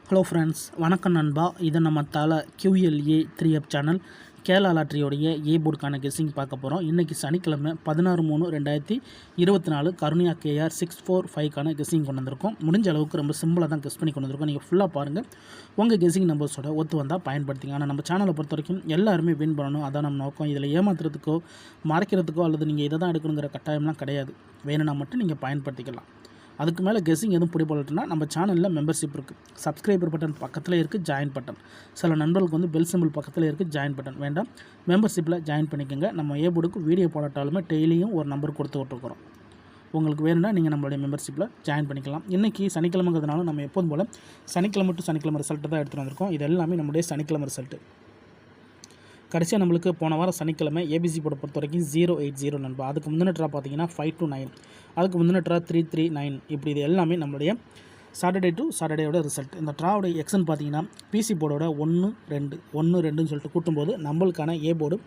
Hello friends, வணக்கம் நண்பா. இது நம்ம தலை QLA 3F சேனல் கேரளா லாட்ரியோடைய போர்டுக்கான கெஸ்ஸிங் பார்க்க போகிறோம். இன்றைக்கி சனிக்கிழமை 16/3/2024 கருணியா KR 645க்கான கெஸ்ஸிங் கொண்டு வந்திருக்கோம். முடிஞ்ச அளவுக்கு ரொம்ப சிம்பிளாக தான் கெஸ் பண்ணி கொண்டு வந்திருக்கோம். நீங்கள் ஃபுல்லாக பாருங்கள். உங்கள் கெஸ்ஸிங் நம்பர்ஸோட ஒத்து வந்தால் பயன்படுத்திங்க. ஆனால் நம்ம சேனலை பொறுத்த வரைக்கும் எல்லாருமே வின் பண்ணணும், அதான் நம்ம நோக்கம். இதில் ஏமாத்துறதுக்கோ மறைக்கிறதுக்கோ அல்லது நீங்கள் இதை தான் எடுக்கணுங்கிற கட்டாயம்லாம் கிடையாது. வேணும்னா மட்டும் நீங்கள் பயன்படுத்திக்கலாம். அதுக்கு மேலே கெஸ்ஸிங் எதுவும் பிடிபடட்டுனா நம்ம சேனலில் மெம்பர்ஷிப் இருக்குது. சப்ஸ்கிரைபர் பட்டன் பக்கத்தில் இருக்குது, ஜாயின் பட்டன். சில நண்பர்களுக்கு பெல் சிம்பிள் பக்கத்தில் இருக்குது, ஜாயின் பட்டன் வேண்டாம். மெம்பர்ஷிப்பில் ஜாயின் பண்ணிக்கோங்க. நம்ம போர்டுக்கு வீடியோ போடாட்டாலுமே டெய்லியும் ஒரு நம்பர் கொடுத்து விட்டுருக்குறோம். உங்களுக்கு வேணும்னா நீங்கள் நம்மளுடைய மெம்பர்ஷிப்பில் ஜாயின் பண்ணிக்கலாம். இன்றைக்கி சனிக்கிழமைங்கிறதுனால நம்ம எப்போதும் போல் சனிக்கிழமை டு சனிக்கிழமை ரிசல்ட்டு தான் எடுத்துகிட்டு வந்திருக்கோம். இது எல்லாமே நம்முடைய சனிக்கிழமை ரிசல்ட்டு. கடைசியாக நம்மளுக்கு போன வாரம் சனிக்கிழமை ABC போர்டை பொறுத்த வரைக்கும் 080 நண்பா. அதுக்கு முந்தின ட்ரா பார்த்தீங்கன்னா 529, அதுக்கு முந்தின ட்ரா 339. இப்படி இது எல்லாமே நம்மளுடைய சாட்டர்டே டு சாட்டர்டேயோட ரிசல்ட். இந்த ட்ராவோட எக்ஸன் பார்த்தீங்கன்னா PC போர்டோட 1-2 சொல்லிட்டு கூட்டும்போது நம்மளுக்கான போர்டு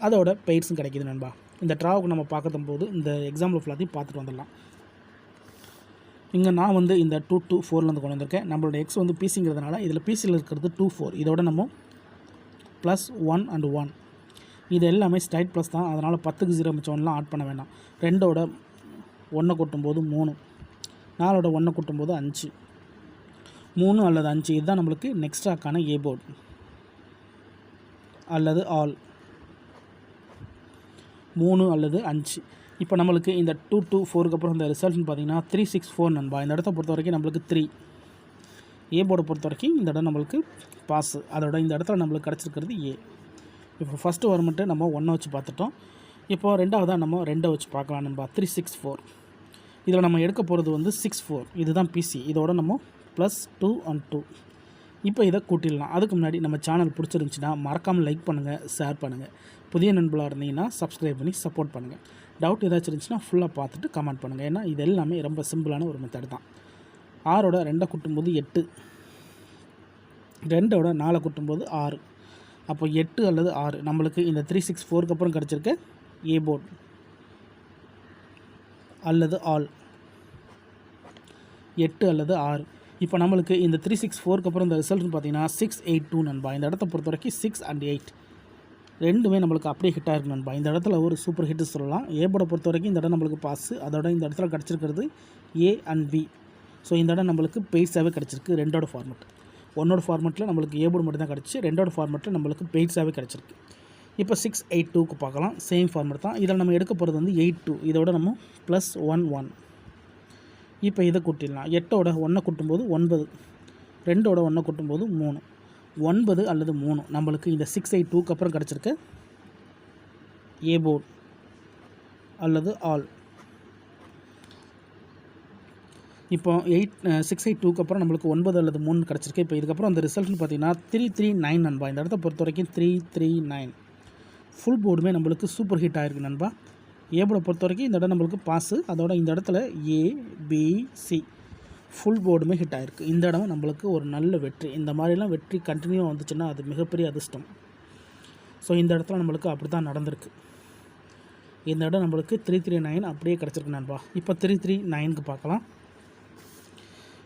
அதோட பெய்ட்ஸும் கிடைக்கிது நண்பா. இந்த ட்ராவுக்கு நம்ம பார்க்கும் போது இந்த எக்ஸாம்பிள் ஃபுல்லாத்தையும் பார்த்துட்டு வந்துடலாம். இங்கே நான் இந்த 2-4 கொண்டு வந்திருக்கேன். நம்மளோட எக்ஸ் PCங்கிறதுனால இதில் PCயில் இருக்கிறது 2-4. இதோட நம்ம +1 and 1 இது எல்லாமே ஸ்ட்ரைட் ப்ளஸ் தான். அதனால் 10க்கு 0 மிச்சம் 1லாம் ஆட் பண்ண வேண்டாம். 2ஓட 1 கூட்டும்போது 3, 4ஓட 1 கூட்டும்போது 5, 3 அல்லது 5. இதுதான் நம்மளுக்கு நெக்ஸ்ட் ட்ராக்கான போர்டு அல்லது ஆல் 3 அல்லது 5. இப்போ நம்மளுக்கு இந்த 2-4க்கு அப்புறம் இந்த ரிசல்ட்னு பார்த்தீங்கன்னா 364 நண்பா. இந்த இடத்த பொறுத்த வரைக்கும் நம்மளுக்கு 3 போர்டை பொறுத்த வரைக்கும் இந்த இடம் நம்மளுக்கு பாஸு. அதோட இந்த இடத்துல நம்மளுக்கு கிடச்சிருக்கிறது இப்போ ஃபஸ்ட்டு வர மட்டும் நம்ம 1 வச்சு பார்த்துட்டோம். இப்போது ரெண்டாவதாக நம்ம 2 வச்சு பார்க்கலாம் நண்பா. 364. இதில் நம்ம எடுக்க போகிறது 64. இதுதான் PC. இதோட நம்ம +2 and 2. இப்போ இதை கூட்டிடலாம். அதுக்கு முன்னாடி நம்ம சேனல் பிடிச்சிருந்துச்சின்னா மறக்காமல் லைக் பண்ணுங்கள், ஷேர் பண்ணுங்கள். புதிய நண்பர்களாக இருந்தீங்கன்னா சப்ஸ்கிரைப் பண்ணி சப்போர்ட் பண்ணுங்கள். டவுட் ஏதாச்சும் இருந்துச்சுன்னா ஃபுல்லாக பார்த்துட்டு கமெண்ட் பண்ணுங்கள். ஏன்னா இது எல்லாமே ரொம்ப சிம்பிளான ஒரு மெத்தட் தான். 6ஓட 2 கூட்டும்போது 8, 2ஓட 4 கூட்டும்போது 6. அப்போ 8 அல்லது 6 நம்மளுக்கு இந்த 364க்கு அப்புறம் கிடச்சிருக்க போர்டு அல்லது ஆல் 8 அல்லது 6. இப்போ நம்மளுக்கு இந்த 364க்கு அப்புறம் இந்த ரிசல்ட்னு பார்த்தீங்கன்னா 682 நண்பா. இந்த இடத்த பொறுத்த வரைக்கும் 6 and 8 ரெண்டுமே நம்மளுக்கு அப்படியே ஹிட்டாக இருக்குது நண்பா. இந்த இடத்துல ஒரு சூப்பர் ஹிட்டு சொல்லலாம். போர்டை பொறுத்த வரைக்கும் இந்த இடம் நம்மளுக்கு பாஸு. அதோட இந்த இடத்துல கிடச்சிருக்கிறது A and B. ஸோ இந்த இடம் நம்மளுக்கு பெய்ட்ஸாகவே கிடச்சிருக்கு. 2ஓட ஃபார்மெட். 1ஓட ஃபார்மெட்டில் நம்மளுக்கு போர்டு மட்டும் தான் கிடச்சி. 2ஓட ஃபார்மெட்டில் நம்மளுக்கு பெய்ட்ஸாகவே கிடச்சிருக்கு. இப்போ 682க்கு பார்க்கலாம். சேம் ஃபார்மெட் தான். இதில் நம்ம எடுக்க போகிறது 82. இதோட நம்ம +1 இப்போ இதை கூட்டிடலாம். 8ஓட 1 கூட்டும்போது 9, 2ஓட 1 கூட்டும்போது 3, 9 அல்லது 3 நம்மளுக்கு இந்த 682க்கு அப்புறம் கிடச்சிருக்க போர்டு அல்லது ஆல். இப்போ 682க்கு அப்புறம் நம்மளுக்கு 9 அல்லது 3 கிடச்சிருக்கு. இப்போ இதுக்கப்புறம் அந்த ரிசல்ட்னு பார்த்தீங்கன்னா 339 நண்பா. இந்த இடத்த பொறுத்த வரைக்கும் 339 ஃபுல் போர்டுமே நம்மளுக்கு சூப்பர் ஹிட் ஆகிருக்கு நண்பா. போர்டை பொறுத்த வரைக்கும் இந்த இடம் நம்மளுக்கு பாஸு. அதோட இந்த இடத்துல ABC ஃபுல் போர்டுமே ஹிட் ஆகிருக்கு. இந்த இடம் நம்மளுக்கு ஒரு நல்ல வெற்றி. இந்த மாதிரிலாம் வெற்றி கண்டினியூ வந்துச்சுன்னா அது மிகப்பெரிய அதிர்ஷ்டம். ஸோ இந்த இடத்துல நம்மளுக்கு அப்படி தான் நடந்திருக்கு. இந்த இடம் நம்மளுக்கு 339 அப்படியே கிடச்சிருக்கு நண்பா. இப்போ 339க்கு பார்க்கலாம்.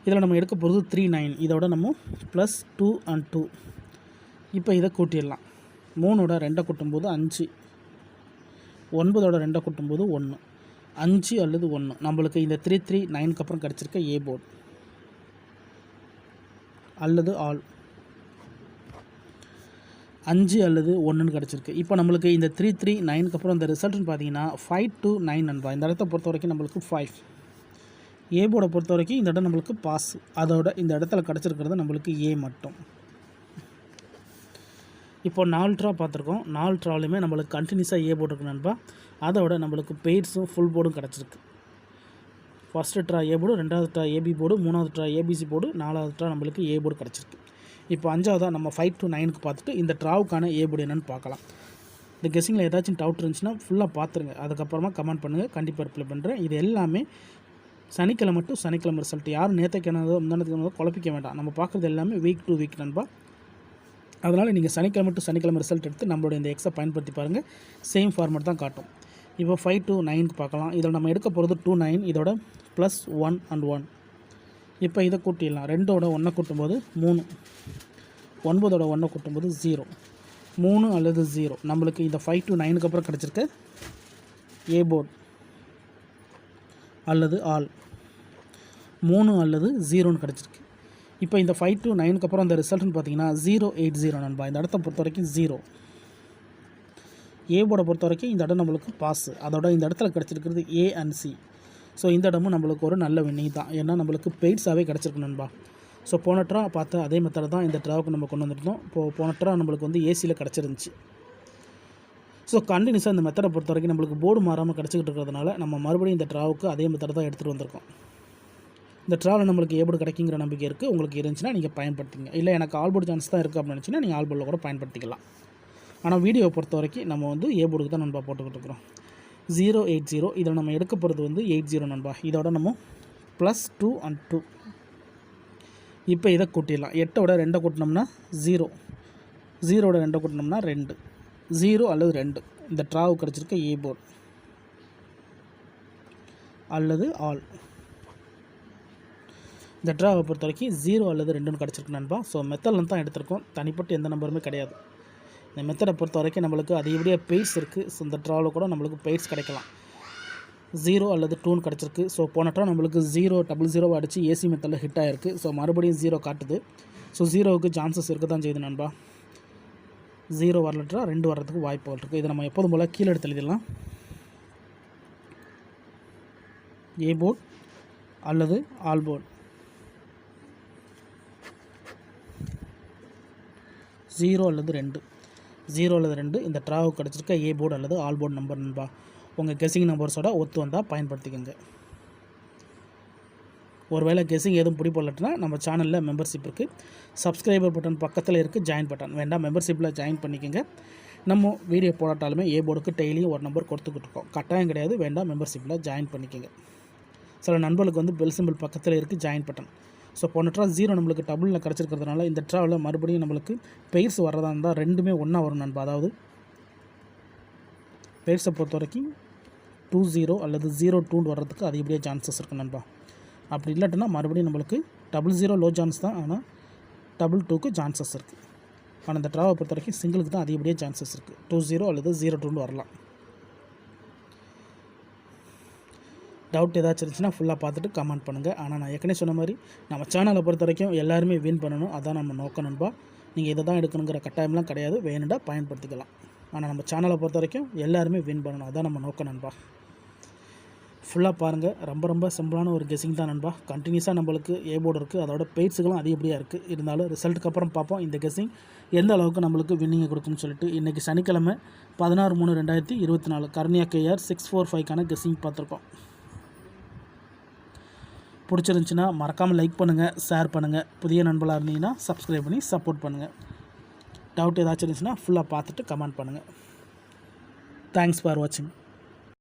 இதில் நம்ம எடுக்க போகிறது 39. இதோட நம்ம +2 and 2. இப்போ இதை கூட்டிடலாம். 3ஓட 2 கூட்டும்போது 5, 9ஓட 2 கூட்டும்போது 1, 5 அல்லது 1 நம்மளுக்கு இந்த 339க்கு அப்புறம் கிடச்சிருக்க போர்டு அல்லது ஆல் 5 அல்லது 1ன்னு கிடச்சிருக்கு. இப்போ நம்மளுக்கு இந்த 339க்கு அப்புறம் இந்த ரிசல்ட்னு பார்த்தீங்கன்னா 529 நண்பா. இந்த இடத்த பொறுத்த வரைக்கும் நம்மளுக்கு 5. போர்டை பொறுத்த வரைக்கும் இந்த இடம் நம்மளுக்கு பாஸ். அதோட இந்த இடத்துல கிடச்சிருக்கிறது நம்மளுக்கு மட்டும். இப்போ 4 ட்ரா பார்த்துருக்கோம். 4 ட்ராலையுமே நம்மளுக்கு கண்டினியூஸாக போர்டு இருக்கு நண்பா. அதோட நம்மளுக்கு பெய்ட்ஸும் ஃபுல் போர்டும் கிடச்சிருக்கு. ஃபஸ்ட்டு ட்ரா போர்டு, 2வது ட்ரா AB போர்டு, 3வது ட்ரா ABC போர்டு, 4வது ட்ரா நம்மளுக்கு போர்டு கிடச்சிருக்கு. இப்போ 5வதாக நம்ம 529க்கு பார்த்துட்டு இந்த ட்ராவுக்கான போர்டு என்னென்னு பார்க்கலாம். இந்த கெஸ்ஸிங்கில் ஏதாச்சும் டவுட் இருந்துச்சுன்னா ஃபுல்லாக பார்த்துருங்க. அதுக்கப்புறமா கமெண்ட் பண்ணுங்கள், கண்டிப்பாக ரிப்ளை பண்ணுறேன். இது எல்லாமே சனிக்கிழமை டு சனிக்கிழமை ரிசல்ட். யாரும் நேற்றுக்கானதோ முந்தானத்துக்கானதோ குழப்பிக்க வேண்டாம். நம்ம பார்க்குறது எல்லாமே வீக் டு வீக் நண்பா. அதனால் நீங்கள் சனிக்கிழமை டு சனிக்கிழமை ரிசல்ட் எடுத்து நம்மளோட இந்த எக்ஸை பயன்படுத்தி பாருங்கள். சேம் ஃபார்மெட் தான் காட்டும். இப்போ 5 to 9க்கு பார்க்கலாம். இதில் நம்ம எடுக்க போகிறது 29. இதோட +1 and 1. இப்போ இதை கூட்டிடலாம். 2ஓட 1 கூட்டும்போது 3, 9ஓட 1 கூட்டும்போது 0, 3 அல்லது 0. நம்மளுக்கு இந்த 5 to 9க்கு அப்புறம் கிடச்சிருக்க ஏ போர்டு அல்லது ஆல் 3 அல்லது 0ன்னு கிடச்சிருக்கு. இப்போ இந்த 5 to 9க்கு அப்புறம் அந்த ரிசல்ட்னு பார்த்தீங்கன்னா 080 நண்பா. இந்த இடத்த பொறுத்த வரைக்கும் 0. ஏ போர்டை பொறுத்த வரைக்கும் இந்த இடம் நம்மளுக்கு பாஸ். அதோட இந்த இடத்துல கிடச்சிருக்கிறது ஏ அண்ட் சி. ஸோ இந்த இடமும் நம்மளுக்கு ஒரு நல்ல வின்னிங் தான். ஏன்னா நம்மளுக்கு பெய்ட்ஸாகவே கிடச்சிருக்கு நண்பா. ஸோ போன ட்ரா பார்த்த அதே மெத்தட் தான் இந்த ட்ராவுக்கு நம்ம கொண்டு வந்துருந்தோம். போன ட்ரா நம்மளுக்கு வந்து ஏசியில் கிடச்சிருந்துச்சு. ஸோ கண்டினியூஸாக இந்த மெத்தடை பொறுத்த வரைக்கும் நம்மளுக்கு போர்டு மாறாமல் கிடச்சிக்கிட்டு இருக்கிறதுனால நம்ம மறுபடியும் இந்த ட்ராவுக்கு அதே மெத்தட் தான் எடுத்துகிட்டு வந்திருக்கோம். இந்த ட்ராவில் நம்மளுக்கு ஏ போர்டு கிடைக்குங்கிற நம்பிக்கை இருக்குது. உங்களுக்கு இருந்துச்சுன்னா நீங்கள் பயன்படுத்திங்க. இல்லை எனக்கு ஆல் போர்டு சான்ஸ் தான் இருக்குது அப்படின்னு நினச்சின்னா நீங்கள் ஆல் போர்டில் கூட பயன்படுத்திக்கலாம். ஆனால் வீடியோவை பொறுத்த வரைக்கும் நம்ம வந்து ஏ போர்டுக்கு தான் நண்பா போட்டுக்கிட்டு இருக்கிறோம். 080 இதில் நம்ம எடுக்க போகிறது வந்து 80 நண்பா. இதோட நம்ம +2 and 2. இப்போ இதை கூட்டிடலாம். 8ஓட 2 கூட்டினோம்னா 0, 0ஓட 2 கூட்டினோம்னா 2, 0 அல்லது 2. இந்த ட்ராவுக்கு கிடச்சிருக்க ஏ போர்டு அல்லது ஆல். இந்த ட்ராவை பொறுத்த வரைக்கும் 0 அல்லது 2ன்னு கிடச்சிருக்கு நண்பா. ஸோ மெத்தடில் தான் எடுத்திருக்கோம். தனிப்பட்டு எந்த நம்பருமே கிடையாது. இந்த மெத்தடை பொறுத்த வரைக்கும் நம்மளுக்கு அதிகப்படியாக பெய்ட்ஸ் இருக்குது. ஸோ இந்த ட்ராவில் கூட நம்மளுக்கு பெய்ட்ஸ் கிடைக்கலாம். 0 அல்லது 2ன்னு கிடச்சிருக்கு. ஸோ போன ட்ரா நம்மளுக்கு 000 அடித்து ஏசி மெத்தடில் ஹிட் ஆகிருக்கு. ஸோ மறுபடியும் 0 காட்டுது. ஸோ 0க்கு சான்சஸ் இருக்க தான் செய்யுது நண்பா. 0 வரலட்ரா 2 வர்றதுக்கு வாய்ப்புகள் இருக்குது. இதை நம்ம எப்போதும் போல் கீழே எடுத்து எழுதிடலாம். ஏ போர்டு அல்லது ஆல் போர்டு. 0 அல்லது 2, 0 அல்லது 2 இந்த ட்ராவுக்கு கிடச்சிருக்க ஏ போர்டு அல்லது ஆல் போர்டு நம்பர் நண்பா. உங்கள் கெஸ்ஸிங் நம்பர்ஸோட ஒத்து வந்தால் பயன்படுத்திக்கோங்க. ஒருவேளை கெஸ்ஸிங் எதுவும் பிடிப்படலட்டுனா நம்ம சேனலில் மெம்பர்ஷிப் இருக்குது. சப்ஸ்கிரைபர் பட்டன் பக்கத்தில் இருக்குது ஜாயின் பட்டன். வேண்டாம் மெம்பர்ஷிப்பில் ஜாயின் பண்ணிக்கோங்க. நம்ம வீடியோ போடாட்டாலுமே ஏ போர்டுக்கு டெய்லியும் ஒரு நம்பர் கொடுத்துக்கிட்டு இருக்கோம். கட்டாயம் கிடையாது. வேண்டாம் மெம்பர்ஷிப்பில் ஜாயின் பண்ணிக்கோங்க. சில நண்பர்களுக்கு வந்து பெல் சிம்பிள் பக்கத்தில் இருக்குது ஜாயின் பட்டன். ஸோ போன ட்ரா 0 நம்மளுக்கு டபுளில் கிடச்சிருக்கிறதுனால இந்த ட்ராவில் மறுபடியும் நம்மளுக்கு பெய்ட்ஸ் வர்றதா இருந்தால் ரெண்டுமே ஒன்றா வரும் நண்பா. அதாவது பெய்ட்ஸை பொறுத்த வரைக்கும் 20 அல்லது 02 வர்றதுக்கு அதிகப்படியாக சான்சஸ் இருக்குது நண்பா. அப்படி இல்லாட்டினா மறுபடியும் நம்மளுக்கு 00 லோ சான்ஸ் தான். ஆனால் 22க்கு சான்சஸ் இருக்குது. ஆனால் இந்த ட்ராவை பொறுத்த வரைக்கும் சிங்கிளுக்கு தான் அதிகப்படியாக சான்சஸ் இருக்குது. 20 அல்லது 02 வரலாம். டவுட் ஏதாச்சும் இருந்துச்சுன்னா ஃபுல்லாக பார்த்துட்டு கமெண்ட் பண்ணுங்கள். ஆனால் நான் ஏற்கனவே சொன்ன மாதிரி நம்ம சேனலை பொறுத்த வரைக்கும் எல்லாருமே வின் பண்ணணும். அதான் நம்ம நோக்கம் நண்பா. நீங்கள் இதை தான் எடுக்கணுங்கிற கட்டாயம்லாம் கிடையாது. வேணுண்டா பயன்படுத்திக்கலாம். ஆனால் நம்ம சேனலை பொறுத்த வரைக்கும் எல்லாருமே வின் பண்ணணும். அதான் நம்ம நோக்கம் நண்பா. ஃபுல்லாக பாருங்கள். ரொம்ப சிம்பிளான ஒரு கெஸ்ஸிங் தான் நண்பா. கண்டினியூஸாக நம்மளுக்கு ஏ போர்டு இருக்குது. அதோட பெய்ட்ஸுகளும் அதிகப்படியாக இருக்குது. இருந்தாலும் ரிசல்ட்டுக்கு அப்புறம் பார்ப்போம் இந்த கெஸ்ஸிங் எந்த அளவுக்கு நம்மளுக்கு வின்னிங்கை கொடுக்குன்னு சொல்லிட்டு. இன்றைக்கி சனிக்கிழமை 16/3/2024 கர்னியா KR 645க்கான கெஸ்ஸிங் பார்த்துருக்கோம். பிடிச்சிருந்துச்சின்னா மறக்காமல் லைக் பண்ணுங்கள், ஷேர் பண்ணுங்கள். புதிய நண்பர்களாக இருந்தீங்கன்னா சப்ஸ்கிரைப் பண்ணி சப்போர்ட் பண்ணுங்கள். டவுட் ஏதாச்சும் இருந்துச்சுன்னா ஃபுல்லாக பார்த்துட்டு கமெண்ட் பண்ணுங்கள். தேங்க்ஸ் ஃபார் வாட்சிங்.